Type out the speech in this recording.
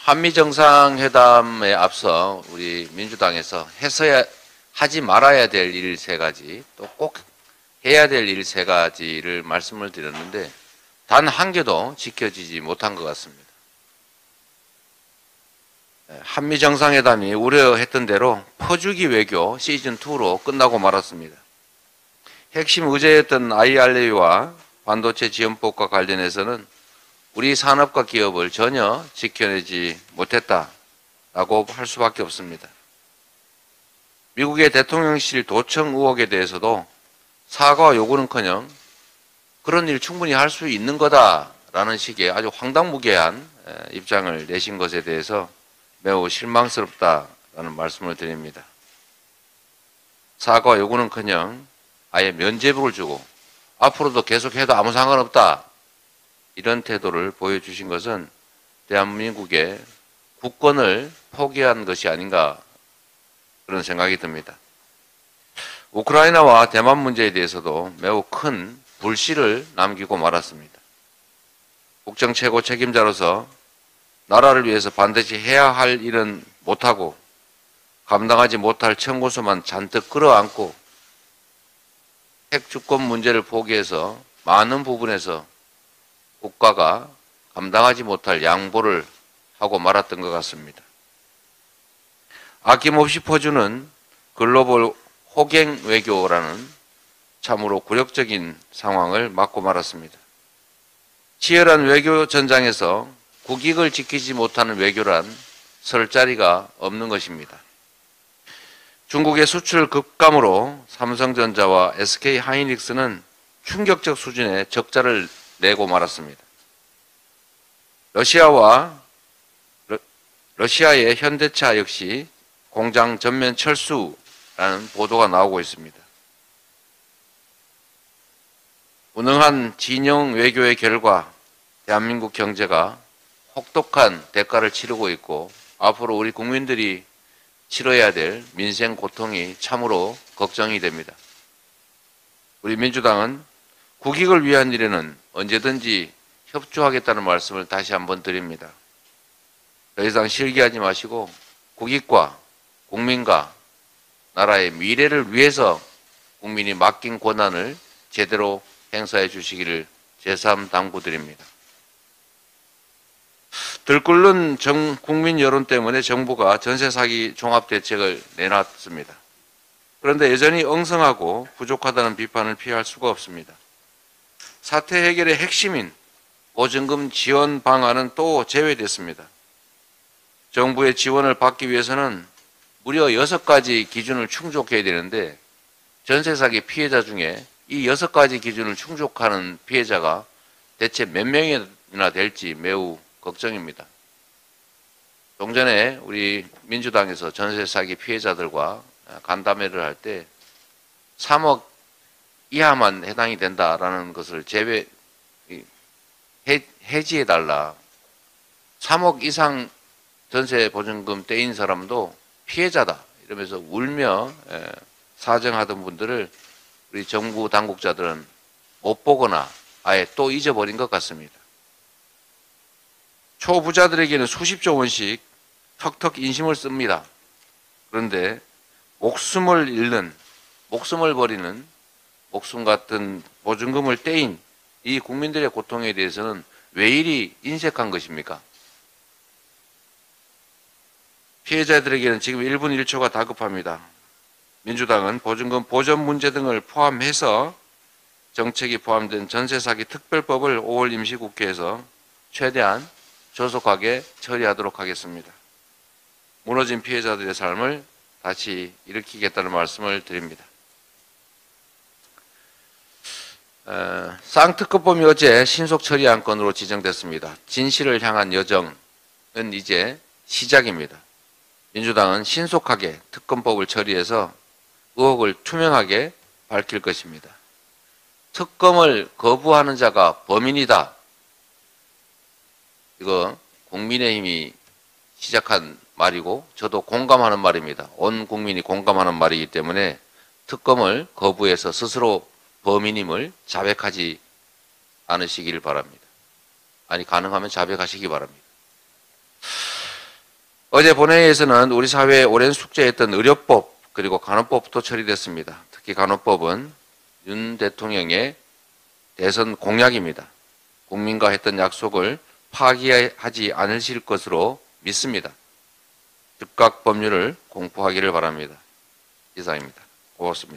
한미 정상회담에 앞서 우리 민주당에서 하지 말아야 될 일 세 가지, 또 꼭 해야 될 일 세 가지를 말씀을 드렸는데 단 한 개도 지켜지지 못한 것 같습니다. 한미 정상회담이 우려했던 대로 퍼주기 외교 시즌2로 끝나고 말았습니다. 핵심 의제였던 IRA와 반도체 지원법과 관련해서는 우리 산업과 기업을 전혀 지켜내지 못했다라고 할 수밖에 없습니다. 미국의 대통령실 도청 의혹에 대해서도 사과 요구는커녕 그런 일 충분히 할 수 있는 거다라는 식의 아주 황당무계한 입장을 내신 것에 대해서 매우 실망스럽다라는 말씀을 드립니다. 사과 요구는커녕 아예 면죄부를 주고 앞으로도 계속해도 아무 상관없다 이런 태도를 보여주신 것은 대한민국의 국권을 포기한 것이 아닌가 그런 생각이 듭니다. 우크라이나와 대만 문제에 대해서도 매우 큰 불씨를 남기고 말았습니다. 국정 최고 책임자로서 나라를 위해서 반드시 해야 할 일은 못하고 감당하지 못할 청구서만 잔뜩 끌어안고 핵 주권 문제를 포기해서 많은 부분에서 국가가 감당하지 못할 양보를 하고 말았던 것 같습니다. 아낌없이 퍼주는 글로벌 호갱 외교라는 참으로 굴욕적인 상황을 맞고 말았습니다. 치열한 외교 전장에서 국익을 지키지 못하는 외교란 설 자리가 없는 것입니다. 중국의 수출 급감으로 삼성전자와 SK하이닉스는 충격적 수준의 적자를 내고 말았습니다. 러시아의 현대차 역시 공장 전면 철수라는 보도가 나오고 있습니다. 무능한 진영 외교의 결과 대한민국 경제가 혹독한 대가를 치르고 있고 앞으로 우리 국민들이 치러야 될 민생 고통이 참으로 걱정이 됩니다. 우리 민주당은 국익을 위한 일에는 언제든지 협조하겠다는 말씀을 다시 한번 드립니다. 더 이상 실기하지 마시고 국익과 국민과 나라의 미래를 위해서 국민이 맡긴 권한을 제대로 행사해 주시기를 재삼 당부드립니다. 들끓는 국민 여론 때문에 정부가 전세 사기 종합대책을 내놨습니다. 그런데 여전히 엉성하고 부족하다는 비판을 피할 수가 없습니다. 사태 해결의 핵심인 보증금 지원 방안은 또 제외됐습니다. 정부의 지원을 받기 위해서는 무려 6가지 기준을 충족해야 되는데 전세 사기 피해자 중에 이 6가지 기준을 충족하는 피해자가 대체 몇 명이나 될지 매우 걱정입니다. 종전에 우리 민주당에서 전세 사기 피해자들과 간담회를 할 때 3억 이하만 해당이 된다라는 것을 해지해달라. 3억 이상 전세 보증금 떼인 사람도 피해자다 이러면서 울며 사정하던 분들을 우리 정부 당국자들은 못 보거나 아예 또 잊어버린 것 같습니다. 초부자들에게는 수십조 원씩 턱턱 인심을 씁니다. 그런데 목숨을 잃는, 목숨을 버리는 목숨 같은 보증금을 떼인 이 국민들의 고통에 대해서는 왜 이리 인색한 것입니까? 피해자들에게는 지금 1분 1초가 다급합니다. 민주당은 보증금 보전 문제 등을 포함해서 정책이 포함된 전세 사기 특별법을 5월 임시국회에서 최대한 조속하게 처리하도록 하겠습니다. 무너진 피해자들의 삶을 다시 일으키겠다는 말씀을 드립니다. 쌍특검법이 어제 신속 처리 안건으로 지정됐습니다. 진실을 향한 여정은 이제 시작입니다. 민주당은 신속하게 특검법을 처리해서 의혹을 투명하게 밝힐 것입니다. 특검을 거부하는 자가 범인이다. 이거 국민의힘이 시작한 말이고 저도 공감하는 말입니다. 온 국민이 공감하는 말이기 때문에 특검을 거부해서 스스로 범인임을 자백하지 않으시길 바랍니다. 아니 가능하면 자백하시기 바랍니다. 어제 본회의에서는 우리 사회의 오랜 숙제였던 의료법 그리고 간호법도 처리됐습니다. 특히 간호법은 윤 대통령의 대선 공약입니다. 국민과 했던 약속을 파기하지 않으실 것으로 믿습니다. 즉각 법률을 공포하기를 바랍니다. 이상입니다. 고맙습니다.